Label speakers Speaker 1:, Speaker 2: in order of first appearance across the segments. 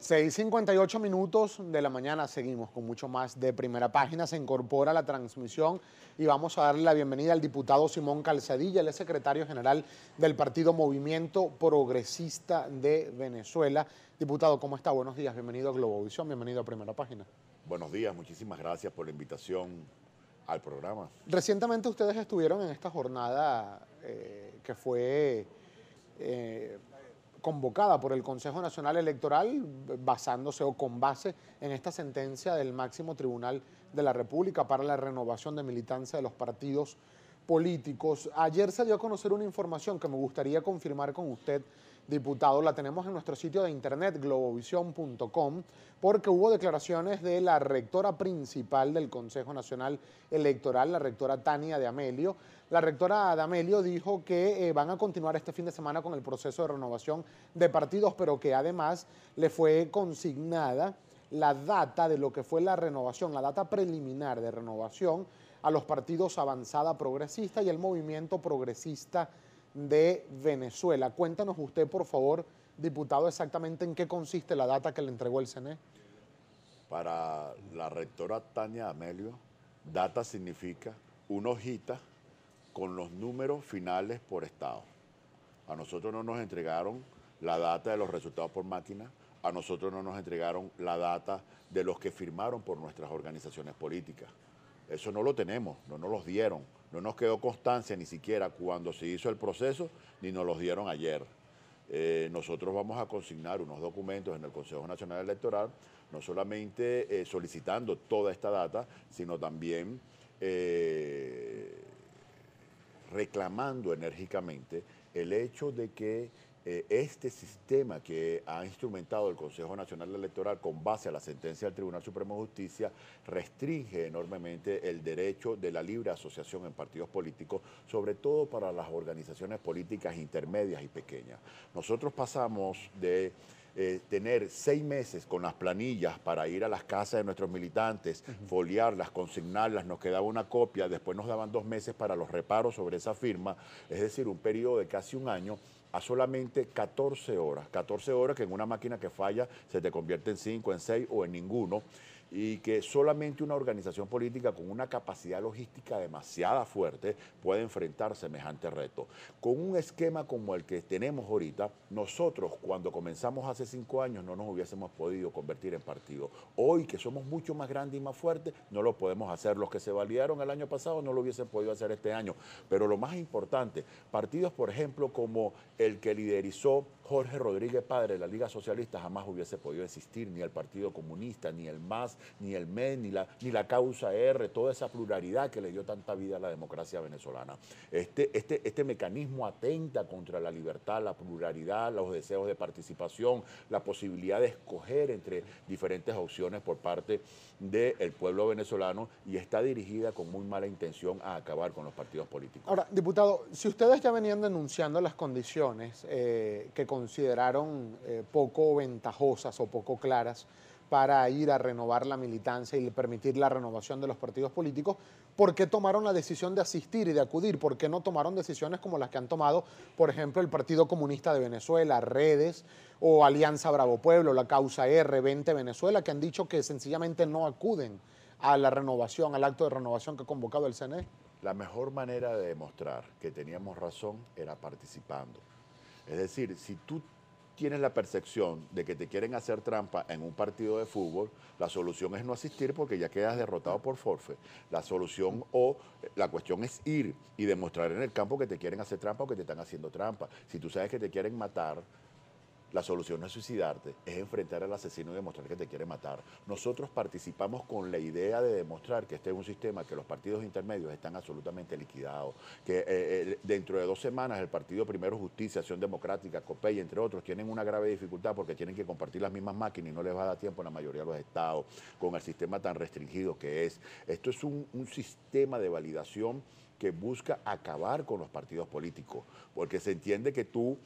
Speaker 1: 6:58 de la mañana, seguimos con mucho más de Primera Página. Se incorpora la transmisión y vamos a darle la bienvenida al diputado Simón Calzadilla. Él es secretario general del partido Movimiento Progresista de Venezuela. Diputado, ¿cómo está? Buenos días, bienvenido a Globovisión, bienvenido a Primera Página.
Speaker 2: Buenos días, muchísimas gracias por la invitación al programa.
Speaker 1: Recientemente ustedes estuvieron en esta jornada que fue convocada por el Consejo Nacional Electoral, basándose o con base en esta sentencia del máximo tribunal de la República para la renovación de militancia de los partidos políticos. Ayer se dio a conocer una información que me gustaría confirmar con usted, diputado. La tenemos en nuestro sitio de internet, globovision.com, porque hubo declaraciones de la rectora principal del Consejo Nacional Electoral, la rectora Tania de Amelio. La rectora de Amelio dijo que van a continuar este fin de semana con el proceso de renovación de partidos, pero que además le fue consignada la data de lo que fue la renovación, la data preliminar de renovación a los partidos Avanzada Progresista y el Movimiento Progresista de Venezuela. Cuéntanos usted, por favor, diputado, exactamente en qué consiste la data que le entregó el CNE.
Speaker 2: Para la rectora Tania Amelio, data significa una hojita con los números finales por estado. A nosotros no nos entregaron la data de los resultados por máquina, a nosotros no nos entregaron la data de los que firmaron por nuestras organizaciones políticas. Eso no lo tenemos, no nos los dieron, no nos quedó constancia ni siquiera cuando se hizo el proceso, ni nos los dieron ayer. Nosotros vamos a consignar unos documentos en el Consejo Nacional Electoral, no solamente solicitando toda esta data, sino también reclamando enérgicamente el hecho de que este sistema que ha instrumentado el Consejo Nacional Electoral con base a la sentencia del Tribunal Supremo de Justicia restringe enormemente el derecho de la libre asociación en partidos políticos, sobre todo para las organizaciones políticas intermedias y pequeñas. Nosotros pasamos de tener 6 meses con las planillas para ir a las casas de nuestros militantes, foliarlas, consignarlas, nos quedaba una copia, después nos daban 2 meses para los reparos sobre esa firma, es decir, un periodo de casi un año, a solamente 14 horas que en una máquina que falla se te convierte en 5, en 6 o en ninguno, y que solamente una organización política con una capacidad logística demasiado fuerte puede enfrentar semejante reto. Con un esquema como el que tenemos ahorita, nosotros cuando comenzamos hace 5 años no nos hubiésemos podido convertir en partido. Hoy que somos mucho más grandes y más fuertes, no lo podemos hacer. Los que se validaron el año pasado no lo hubiesen podido hacer este año. Pero lo más importante, partidos por ejemplo como el que liderizó Jorge Rodríguez Padre de la Liga Socialista jamás hubiese podido existir, ni el Partido Comunista, ni el MAS, ni el MED, ni la Causa R, toda esa pluralidad que le dio tanta vida a la democracia venezolana. Este mecanismo atenta contra la libertad, la pluralidad, los deseos de participación, la posibilidad de escoger entre diferentes opciones por parte del pueblo venezolano y está dirigida con muy mala intención a acabar con los partidos políticos.
Speaker 1: Ahora, diputado, si ustedes ya venían denunciando las condiciones que consideraron poco ventajosas o poco claras para ir a renovar la militancia y permitir la renovación de los partidos políticos, ¿por qué tomaron la decisión de asistir y de acudir? ¿Por qué no tomaron decisiones como las que han tomado, por ejemplo, el Partido Comunista de Venezuela, Redes, o Alianza Bravo Pueblo, la Causa R, 20 Venezuela, que han dicho que sencillamente no acuden a la renovación, al acto de renovación que ha convocado el CNE?
Speaker 2: La mejor manera de demostrar que teníamos razón era participando. Es decir, si tú tienes la percepción de que te quieren hacer trampa en un partido de fútbol, la solución es no asistir porque ya quedas derrotado por forfait. La solución o la cuestión es ir y demostrar en el campo que te quieren hacer trampa o que te están haciendo trampa. Si tú sabes que te quieren matar, la solución no es suicidarte, es enfrentar al asesino y demostrar que te quiere matar. Nosotros participamos con la idea de demostrar que este es un sistema que los partidos intermedios están absolutamente liquidados, que dentro de 2 semanas el Partido Primero Justicia, Acción Democrática, COPEI, entre otros, tienen una grave dificultad porque tienen que compartir las mismas máquinas y no les va a dar tiempo en la mayoría de los estados, con el sistema tan restringido que es. Esto es un sistema de validación que busca acabar con los partidos políticos, porque se entiende que tú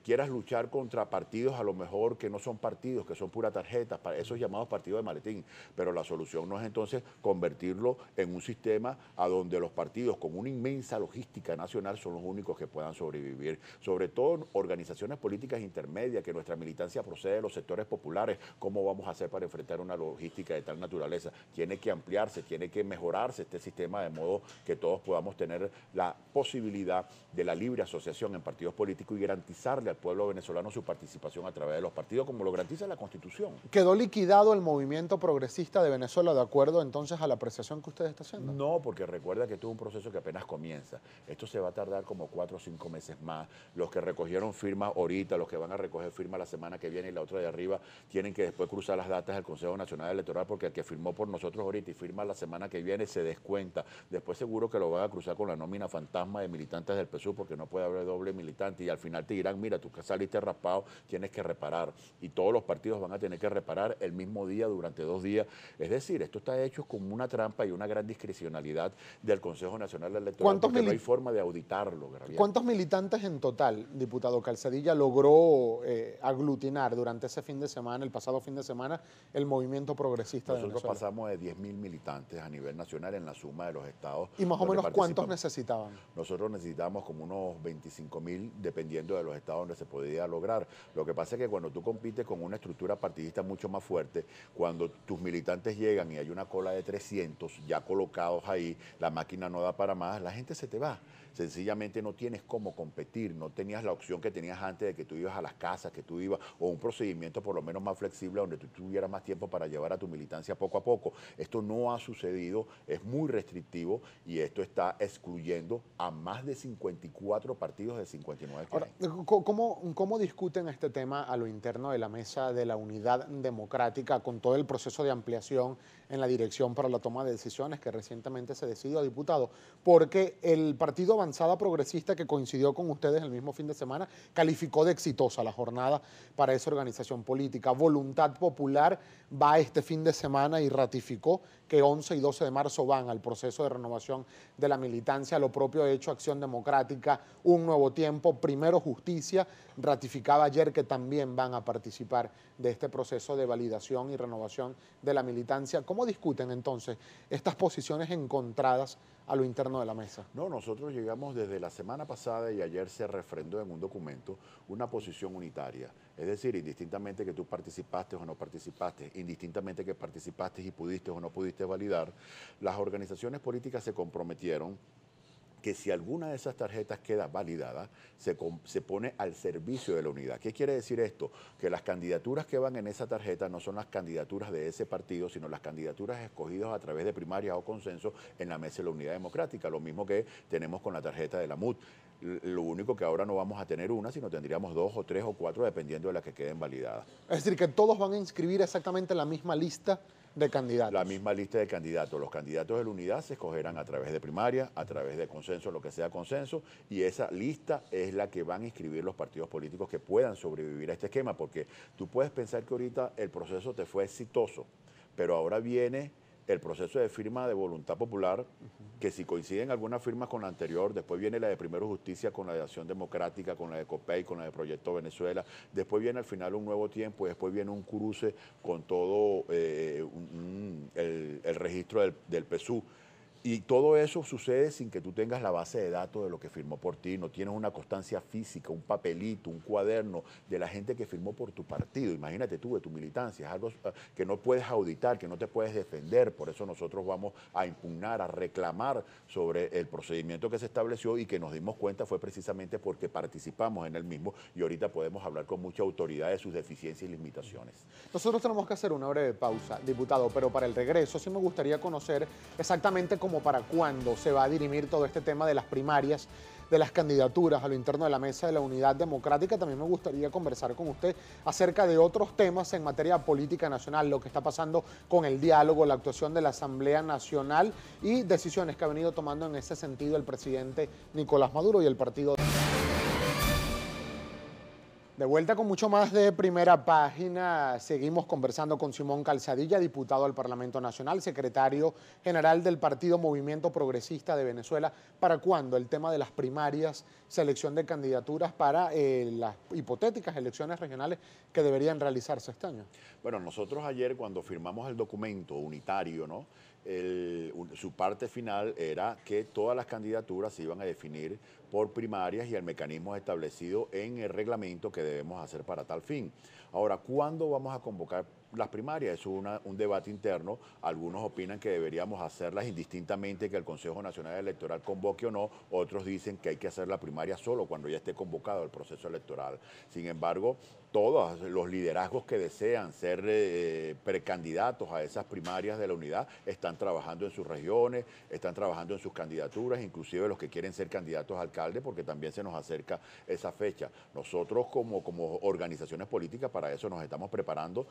Speaker 2: quieras luchar contra partidos a lo mejor que no son partidos, que son pura tarjeta, esos llamados partidos de maletín, pero la solución no es entonces convertirlo en un sistema a donde los partidos con una inmensa logística nacional son los únicos que puedan sobrevivir, sobre todo organizaciones políticas intermedias, que nuestra militancia procede de los sectores populares. ¿Cómo vamos a hacer para enfrentar una logística de tal naturaleza? Tiene que ampliarse, tiene que mejorarse este sistema de modo que todos podamos tener la posibilidad de la libre asociación en partidos políticos y garantizarle al pueblo venezolano su participación a través de los partidos, como lo garantiza la Constitución.
Speaker 1: ¿Quedó liquidado el movimiento progresista de Venezuela de acuerdo entonces a la apreciación que usted está haciendo?
Speaker 2: No, porque recuerda que esto es un proceso que apenas comienza. Esto se va a tardar como 4 o 5 meses más. Los que recogieron firmas ahorita, los que van a recoger firmas la semana que viene y la otra de arriba, tienen que después cruzar las datas del Consejo Nacional Electoral, porque el que firmó por nosotros ahorita y firma la semana que viene se descuenta. Después seguro que lo van a cruzar con la nómina fantasma de militantes del PSUV, porque no puede haber doble militante, y al final te dirán, mira, tú que saliste raspado, tienes que reparar. Y todos los partidos van a tener que reparar el mismo día durante 2 días. Es decir, esto está hecho como una trampa y una gran discrecionalidad del Consejo Nacional Electoral, porque no hay forma de auditarlo. Gabriel.
Speaker 1: ¿Cuántos militantes en total, diputado Calzadilla, logró aglutinar durante ese fin de semana, el pasado fin de semana, el movimiento progresista de Venezuela?
Speaker 2: Nosotros pasamos de 10.000 militantes a nivel nacional en la suma de los estados.
Speaker 1: ¿Y más o menos cuántos necesitaban?
Speaker 2: Nosotros necesitábamos como unos 25.000, dependiendo de los estados donde se podía lograr. Lo que pasa es que cuando tú compites con una estructura partidista mucho más fuerte, cuando tus militantes llegan y hay una cola de 300 ya colocados ahí, la máquina no da para más, la gente se te va. Sencillamente no tienes cómo competir, no tenías la opción que tenías antes de que tú ibas a las casas, que tú ibas, o un procedimiento por lo menos más flexible donde tú tuvieras más tiempo para llevar a tu militancia poco a poco. Esto no ha sucedido, es muy restrictivo y esto está excluyendo a más de 54 partidos de 59 que
Speaker 1: Ahora, ¿cómo discuten este tema a lo interno de la Mesa de la Unidad Democrática con todo el proceso de ampliación en la dirección para la toma de decisiones que recientemente se decidió, diputado? Porque el Partido Avanzada Progresista, que coincidió con ustedes el mismo fin de semana, calificó de exitosa la jornada para esa organización política. Voluntad Popular va este fin de semana y ratificó que 11 y 12 de marzo van al proceso de renovación de la militancia. Lo propio ha hecho Acción Democrática, Un Nuevo Tiempo, Primero Justicia, ratificaba ayer que también van a participar de este proceso de validación y renovación de la militancia. ¿Cómo discuten entonces estas posiciones encontradas a lo interno de la mesa?
Speaker 2: No, nosotros llegamos desde la semana pasada y ayer se refrendó en un documento una posición unitaria. Es decir, indistintamente que tú participaste o no participaste, indistintamente que participaste y pudiste o no pudiste validar, las organizaciones políticas se comprometieron que si alguna de esas tarjetas queda validada, se pone al servicio de la unidad. ¿Qué quiere decir esto? Que las candidaturas que van en esa tarjeta no son las candidaturas de ese partido, sino las candidaturas escogidas a través de primarias o consenso en la Mesa de la Unidad Democrática, lo mismo que tenemos con la tarjeta de la MUD. Lo único que ahora no vamos a tener una, sino tendríamos 2 o 3 o 4, dependiendo de las que queden validadas.
Speaker 1: Es decir, que todos van a inscribir exactamente la misma lista de candidatos.
Speaker 2: La misma lista de candidatos. Los candidatos de la unidad se escogerán a través de primaria, a través de consenso, lo que sea consenso, y esa lista es la que van a inscribir los partidos políticos que puedan sobrevivir a este esquema, porque tú puedes pensar que ahorita el proceso te fue exitoso, pero ahora viene el proceso de firma de voluntad popular, que si coinciden algunas firmas con la anterior, después viene la de Primero Justicia con la de Acción Democrática, con la de COPEI, con la de Proyecto Venezuela, después viene al final Un Nuevo Tiempo y después viene un cruce con todo el registro del PSUV. Y todo eso sucede sin que tú tengas la base de datos de lo que firmó por ti, no tienes una constancia física, un papelito, un cuaderno de la gente que firmó por tu partido. Imagínate tú, de tu militancia, es algo que no puedes auditar, que no te puedes defender. Por eso nosotros vamos a impugnar, a reclamar sobre el procedimiento que se estableció y que nos dimos cuenta fue precisamente porque participamos en el mismo y ahorita podemos hablar con mucha autoridad de sus deficiencias y limitaciones.
Speaker 1: Nosotros tenemos que hacer una breve pausa, diputado, pero para el regreso sí me gustaría conocer exactamente cómo para cuándo se va a dirimir todo este tema de las primarias, de las candidaturas a lo interno de la Mesa de la Unidad Democrática. También me gustaría conversar con usted acerca de otros temas en materia política nacional, lo que está pasando con el diálogo, la actuación de la Asamblea Nacional y decisiones que ha venido tomando en ese sentido el presidente Nicolás Maduro y el partido De vuelta con mucho más de Primera Página, seguimos conversando con Simón Calzadilla, diputado al Parlamento Nacional, secretario general del Partido Movimiento Progresista de Venezuela. ¿Para cuándo el tema de las primarias, selección de candidaturas para las hipotéticas elecciones regionales que deberían realizarse este año?
Speaker 2: Bueno, nosotros ayer cuando firmamos el documento unitario, ¿no? Su parte final era que todas las candidaturas se iban a definir por primarias y el mecanismo establecido en el reglamento que debemos hacer para tal fin. Ahora, ¿cuándo vamos a convocar las primarias? Es un debate interno. Algunos opinan que deberíamos hacerlas indistintamente que el Consejo Nacional Electoral convoque o no. Otros dicen que hay que hacer la primaria solo cuando ya esté convocado el proceso electoral. Sin embargo, todos los liderazgos que desean ser precandidatos a esas primarias de la unidad están trabajando en sus regiones, están trabajando en sus candidaturas, inclusive los que quieren ser candidatos a alcalde, porque también se nos acerca esa fecha. Nosotros como organizaciones políticas para eso nos estamos preparando.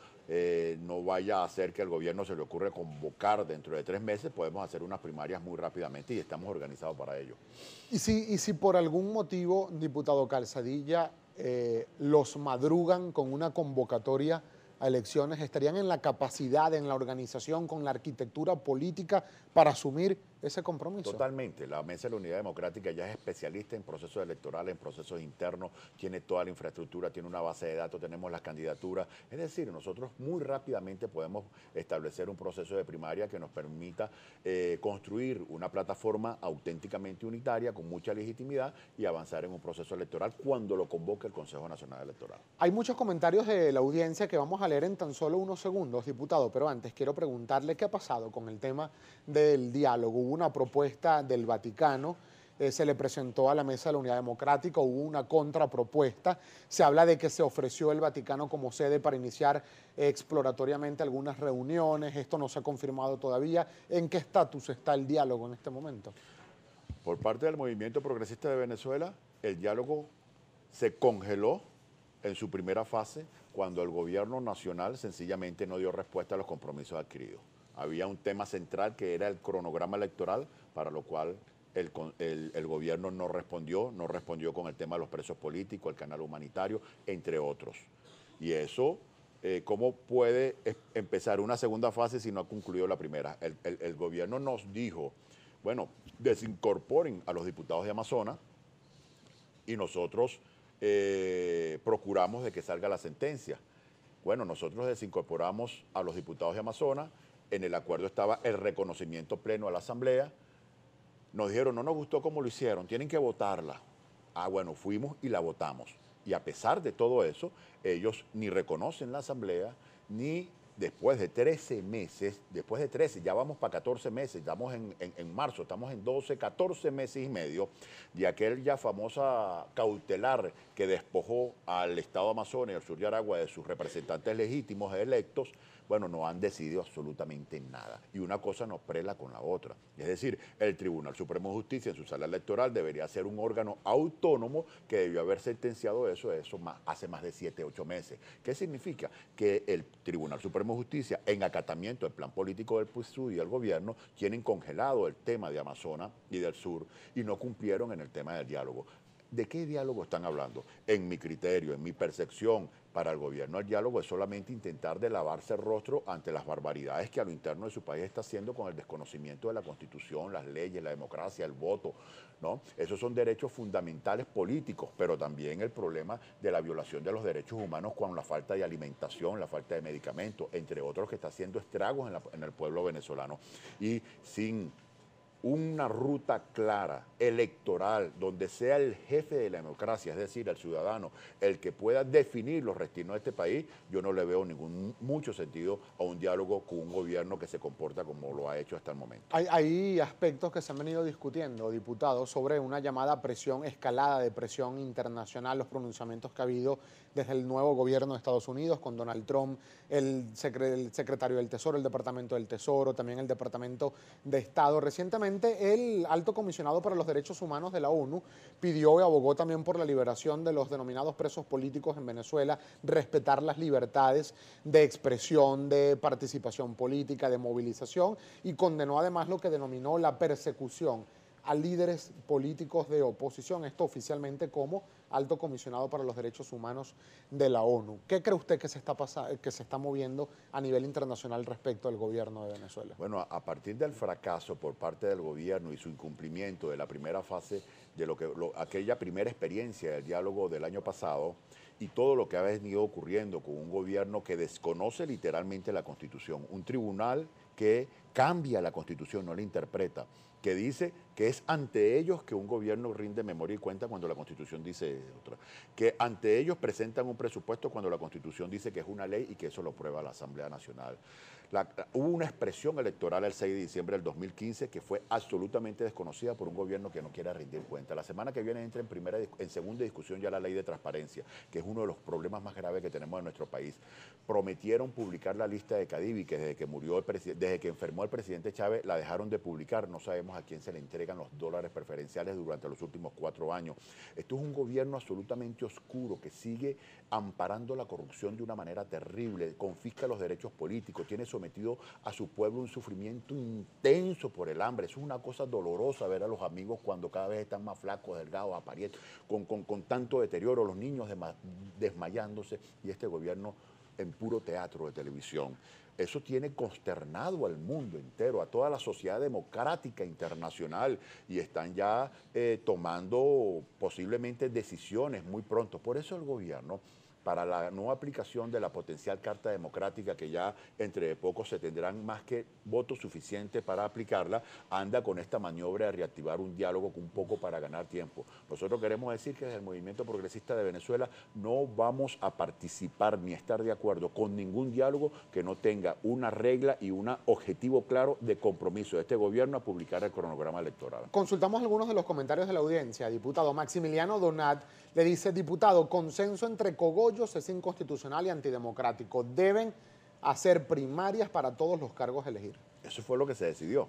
Speaker 2: No vaya a ser que al gobierno se le ocurra convocar dentro de 3 meses, podemos hacer unas primarias muy rápidamente y estamos organizados para ello.
Speaker 1: Y si por algún motivo, diputado Calzadilla, los madrugan con una convocatoria a elecciones, ¿estarían en la capacidad, en la organización, con la arquitectura política para asumir ese compromiso?
Speaker 2: Totalmente. La Mesa de la Unidad Democrática ya es especialista en procesos electorales, en procesos internos, tiene toda la infraestructura, tiene una base de datos, tenemos las candidaturas. Es decir, nosotros muy rápidamente podemos establecer un proceso de primaria que nos permita construir una plataforma auténticamente unitaria, con mucha legitimidad y avanzar en un proceso electoral cuando lo convoque el Consejo Nacional Electoral.
Speaker 1: Hay muchos comentarios de la audiencia que vamos a leer en tan solo unos segundos, diputado, pero antes quiero preguntarle qué ha pasado con el tema del diálogo. Hubo una propuesta del Vaticano, se le presentó a la Mesa de la Unidad Democrática, hubo una contrapropuesta, se habla de que se ofreció el Vaticano como sede para iniciar exploratoriamente algunas reuniones, esto no se ha confirmado todavía. ¿En qué estatus está el diálogo en este momento?
Speaker 2: Por parte del Movimiento Progresista de Venezuela, el diálogo se congeló en su primera fase cuando el gobierno nacional sencillamente no dio respuesta a los compromisos adquiridos. Había un tema central que era el cronograma electoral, para lo cual el gobierno no respondió con el tema de los presos políticos, el canal humanitario, entre otros. Y eso, ¿cómo puede empezar una segunda fase si no ha concluido la primera? El gobierno nos dijo, bueno, desincorporen a los diputados de Amazonas y nosotros procuramos de que salga la sentencia. Bueno, nosotros desincorporamos a los diputados de Amazonas, en el acuerdo estaba el reconocimiento pleno a la Asamblea, nos dijeron, no nos gustó cómo lo hicieron, tienen que votarla. Ah, bueno, fuimos y la votamos. Y a pesar de todo eso, ellos ni reconocen la Asamblea, ni después de 13 meses, después de 13, ya vamos para 14 meses, estamos en marzo, estamos en 12, 14 meses y medio, de aquel ya famosa cautelar que despojó al Estado Amazonas y al sur de Aragua de sus representantes legítimos e electos. Bueno, no han decidido absolutamente nada. Y una cosa no prela con la otra. Es decir, el Tribunal Supremo de Justicia en su sala electoral debería ser un órgano autónomo que debió haber sentenciado eso hace más de 7, 8 meses. ¿Qué significa? Que el Tribunal Supremo de Justicia, en acatamiento del plan político del PSUV y del gobierno, tienen congelado el tema de Amazonas y del sur y no cumplieron en el tema del diálogo. ¿De qué diálogo están hablando? En mi criterio, en mi percepción, para el gobierno el diálogo es solamente intentar de lavarse el rostro ante las barbaridades que a lo interno de su país está haciendo con el desconocimiento de la Constitución, las leyes, la democracia, el voto, ¿no? Esos son derechos fundamentales políticos, pero también el problema de la violación de los derechos humanos con la falta de alimentación, la falta de medicamentos, entre otros, que está haciendo estragos en el pueblo venezolano. Y sin una ruta clara, electoral, donde sea el jefe de la democracia, es decir, el ciudadano, el que pueda definir los destinos de este país, yo no le veo mucho sentido a un diálogo con un gobierno que se comporta como lo ha hecho hasta el momento.
Speaker 1: Hay aspectos que se han venido discutiendo, diputados, sobre una llamada presión, escalada de presión internacional, los pronunciamientos que ha habido desde el nuevo gobierno de Estados Unidos, con Donald Trump, el secretario del Tesoro, el Departamento del Tesoro, también el Departamento de Estado. Recientemente, el alto comisionado para los derechos humanos de la ONU pidió y abogó también por la liberación de los denominados presos políticos en Venezuela, respetar las libertades de expresión, de participación política, de movilización, y condenó además lo que denominó la persecución a líderes políticos de oposición, esto oficialmente como alto comisionado para los derechos humanos de la ONU. ¿Qué cree usted que se está moviendo a nivel internacional respecto al gobierno de Venezuela?
Speaker 2: Bueno, a partir del fracaso por parte del gobierno y su incumplimiento de la primera fase de aquella primera experiencia del diálogo del año pasado y todo lo que ha venido ocurriendo con un gobierno que desconoce literalmente la Constitución, un tribunal que cambia la Constitución, no la interpreta, que dice que es ante ellos que un gobierno rinde memoria y cuenta cuando la Constitución dice otra, que ante ellos presentan un presupuesto cuando la Constitución dice que es una ley y que eso lo aprueba la Asamblea Nacional. Hubo una expresión electoral el 6 de diciembre del 2015 que fue absolutamente desconocida por un gobierno que no quiere rendir cuenta. La semana que viene entra en segunda discusión ya la ley de transparencia, que es uno de los problemas más graves que tenemos en nuestro país. Prometieron publicar la lista de Cadivi, que desde que enfermó el presidente Chávez la dejaron de publicar. No sabemos a quién se le entregan los dólares preferenciales durante los últimos 4 años. Esto es un gobierno absolutamente oscuro que sigue amparando la corrupción de una manera terrible, confisca los derechos políticos, tiene sometido a su pueblo un sufrimiento intenso por el hambre. Eso es una cosa dolorosa ver a los amigos cuando cada vez están más flacos, delgados, aparietos, con tanto deterioro, los niños desmayándose y este gobierno en puro teatro de televisión. Eso tiene consternado al mundo entero, a toda la sociedad democrática internacional y están ya tomando posiblemente decisiones muy pronto. Por eso el gobierno, para la no aplicación de la potencial Carta Democrática, que ya entre poco se tendrán más que votos suficientes para aplicarla, anda con esta maniobra de reactivar un diálogo un poco para ganar tiempo. Nosotros queremos decir que desde el Movimiento Progresista de Venezuela no vamos a participar ni estar de acuerdo con ningún diálogo que no tenga una regla y un objetivo claro de compromiso de este gobierno a publicar el cronograma electoral.
Speaker 1: Consultamos algunos de los comentarios de la audiencia. Diputado Maximiliano Donat le dice: diputado, consenso entre cogollos es inconstitucional y antidemocrático. Deben hacer primarias para todos los cargos a elegir.
Speaker 2: Eso fue lo que se decidió.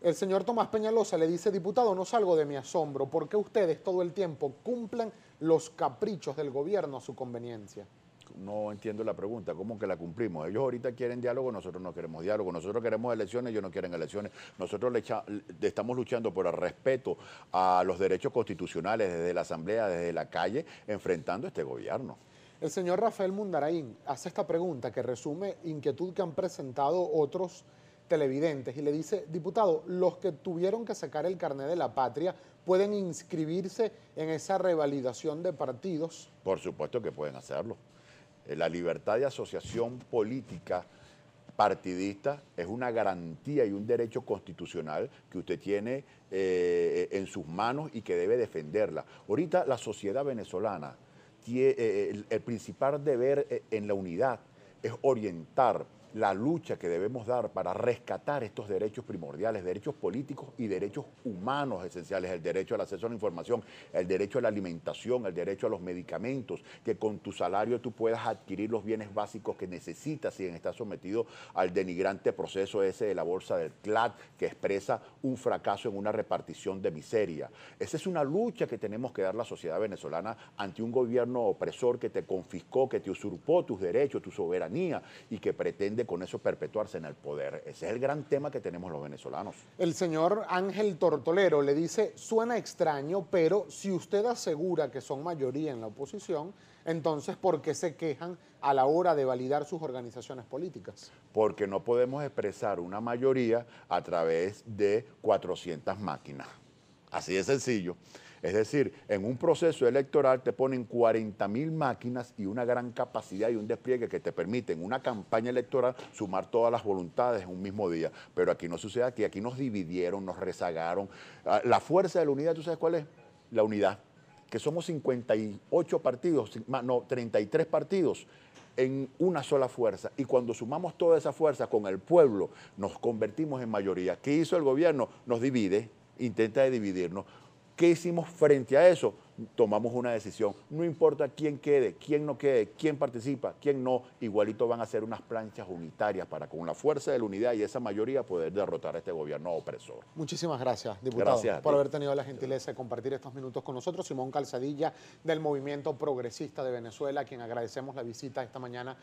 Speaker 1: El señor Tomás Peñalosa le dice: diputado, no salgo de mi asombro. ¿Por qué ustedes todo el tiempo cumplen los caprichos del gobierno a su conveniencia?
Speaker 2: No entiendo la pregunta, ¿cómo que la cumplimos? Ellos ahorita quieren diálogo, nosotros no queremos diálogo, nosotros queremos elecciones, ellos no quieren elecciones, nosotros estamos luchando por el respeto a los derechos constitucionales desde la Asamblea, desde la calle, enfrentando a este gobierno.
Speaker 1: El señor Rafael Mundaraín hace esta pregunta que resume inquietud que han presentado otros televidentes y le dice: diputado, los que tuvieron que sacar el carnet de la patria pueden inscribirse en esa revalidación de partidos.
Speaker 2: Por supuesto que pueden hacerlo. La libertad de asociación política partidista es una garantía y un derecho constitucional que usted tiene en sus manos y que debe defenderla. Ahorita la sociedad venezolana tiene el principal deber en la unidad es orientar la lucha que debemos dar para rescatar estos derechos primordiales, derechos políticos y derechos humanos esenciales, el derecho al acceso a la información, el derecho a la alimentación, el derecho a los medicamentos, que con tu salario tú puedas adquirir los bienes básicos que necesitas sin estar sometido al denigrante proceso ese de la bolsa del CLAD que expresa un fracaso en una repartición de miseria. Esa es una lucha que tenemos que dar la sociedad venezolana ante un gobierno opresor que te confiscó, que te usurpó tus derechos, tu soberanía y que pretende con eso perpetuarse en el poder. Ese es el gran tema que tenemos los venezolanos.
Speaker 1: El señor Ángel Tortolero le dice: suena extraño, pero si usted asegura que son mayoría en la oposición, entonces ¿por qué se quejan a la hora de validar sus organizaciones políticas?
Speaker 2: Porque no podemos expresar una mayoría a través de 400 máquinas. Así de sencillo. Es decir, en un proceso electoral te ponen 40.000 máquinas y una gran capacidad y un despliegue que te permiten una campaña electoral sumar todas las voluntades en un mismo día. Pero aquí no sucede, aquí nos dividieron, nos rezagaron. La fuerza de la unidad, ¿tú sabes cuál es? La unidad. Que somos 58 partidos, no, 33 partidos en una sola fuerza. Y cuando sumamos toda esa fuerza con el pueblo, nos convertimos en mayoría. ¿Qué hizo el gobierno? Nos divide, intenta dividirnos. ¿Qué hicimos frente a eso? Tomamos una decisión. No importa quién quede, quién no quede, quién participa, quién no, igualito van a ser unas planchas unitarias para con la fuerza de la unidad y esa mayoría poder derrotar a este gobierno opresor.
Speaker 1: Muchísimas gracias, diputado, por haber tenido la gentileza de compartir estos minutos con nosotros. Simón Calzadilla, del Movimiento Progresista de Venezuela, a quien agradecemos la visita esta mañana.